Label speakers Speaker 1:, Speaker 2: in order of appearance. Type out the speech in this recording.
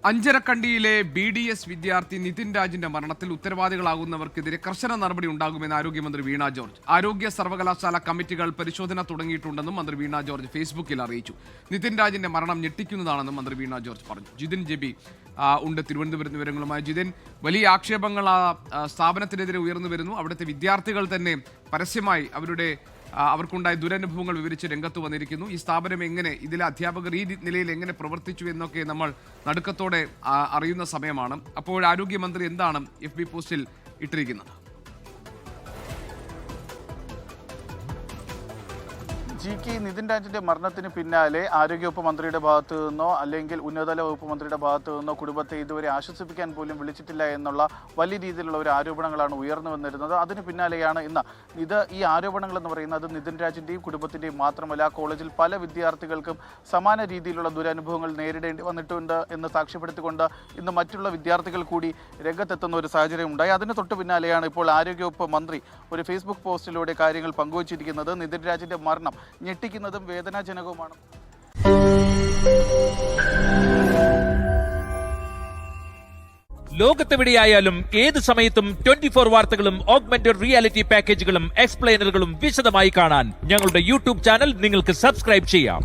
Speaker 1: അഞ്ചരക്കണ്ടിയിലെ BDS വിദ്യാർത്ഥി നിതിൻ രാജിന്റെ മരണത്തിൽ ഉത്തരവാദികളാകുന്നവർക്കെതിരെ കർശന നടപടി ഉണ്ടാകുമെന്ന് ആരോഗ്യമന്ത്രി വീണ ജോർജ്. ആരോഗ്യ സർവകലാശാല കമ്മിറ്റികൾ പരിശോധന തുടങ്ങിയിട്ടുണ്ടെന്നും മന്ത്രി വീണ ജോർജ് ഫേസ്ബുക്കിൽ അറിയിച്ചു. നിതിൻ രാജിന്റെ മരണം ഞെട്ടിക്കുന്നതാണെന്നും മന്ത്രി വീണ ജോർജ് പറഞ്ഞു. ജിതിൻ ജെബി ഉണ്ട് തിരുവനന്തപുരത്ത് വിവരങ്ങളുമായി. ജിതിൻ, വലിയ ആക്ഷേപങ്ങൾ സ്ഥാപനത്തിനെതിരെ ഉയർന്നു വരുന്നു. അവിടുത്തെ വിദ്യാർത്ഥികൾ തന്നെ പരസ്യമായി അവർക്കുണ്ടായ ദുരനുഭവങ്ങൾ വിവരിച്ച് രംഗത്ത് വന്നിരിക്കുന്നു. ഈ സ്ഥാപനം എങ്ങനെ, ഇതിലെ അധ്യാപകർ ഈ നിലയിൽ എങ്ങനെ പ്രവർത്തിച്ചു എന്നൊക്കെ നമ്മൾ നടുക്കത്തോടെ അറിയുന്ന സമയമാണ്. അപ്പോൾ ആരോഗ്യമന്ത്രി എന്താണ് FB പോസ്റ്റിൽ ഇട്ടിരിക്കുന്നത്?
Speaker 2: നിതിൻ രാജിന്റെ മരണത്തിന് പിന്നാലെ ആരോഗ്യവകുപ്പ് മന്ത്രിയുടെ ഭാഗത്തു നിന്നോ അല്ലെങ്കിൽ ഉന്നതതല വകുപ്പ് മന്ത്രിയുടെ ഭാഗത്തു നിന്നോ കുടുംബത്തെ ഇതുവരെ ആശ്വസിപ്പിക്കാൻ പോലും വിളിച്ചിട്ടില്ല എന്നുള്ള വലിയ രീതിയിലുള്ള ഒരു ആരോപണങ്ങളാണ് ഉയർന്നു വന്നിരുന്നത്. അതിന് പിന്നാലെയാണ് ഇന്ന് ഈ ആരോപണങ്ങൾ എന്ന് പറയുന്നത് നിതിൻ രാജിന്റെയും കുടുംബത്തിന്റെയും മാത്രമല്ല, കോളേജിൽ പല വിദ്യാർത്ഥികൾക്കും സമാന രീതിയിലുള്ള ദുരനുഭവങ്ങൾ നേരിടേണ്ടി വന്നിട്ടുണ്ട് എന്ന് സാക്ഷ്യപ്പെടുത്തിക്കൊണ്ട് ഇന്ന് മറ്റുള്ള വിദ്യാർത്ഥികൾ കൂടി രംഗത്തെത്തുന്ന ഒരു സാഹചര്യം ഉണ്ടായി. അതിന് തൊട്ട് പിന്നാലെയാണ് ഇപ്പോൾ ആരോഗ്യവകുപ്പ് മന്ത്രി ഒരു ഫേസ്ബുക്ക് പോസ്റ്റിലൂടെ കാര്യങ്ങൾ പങ്കുവച്ചിരിക്കുന്നത്. നിതിൻ രാജിന്റെ മരണം ഞെട്ടിക്കുന്നതും വേദനാജനകവുമാണ്.
Speaker 3: ലോകത്തെവിടെയായാലും ഏത് സമയത്തും 24 വാർത്തകളും ഓഗ്മെന്റഡ് റിയാലിറ്റി പാക്കേജുകളും എക്സ്പ്ലെയിനറുകളും വിശദമായി കാണാൻ ഞങ്ങളുടെ YouTube ചാനൽ നിങ്ങൾക്ക് സബ്സ്ക്രൈബ് ചെയ്യാം.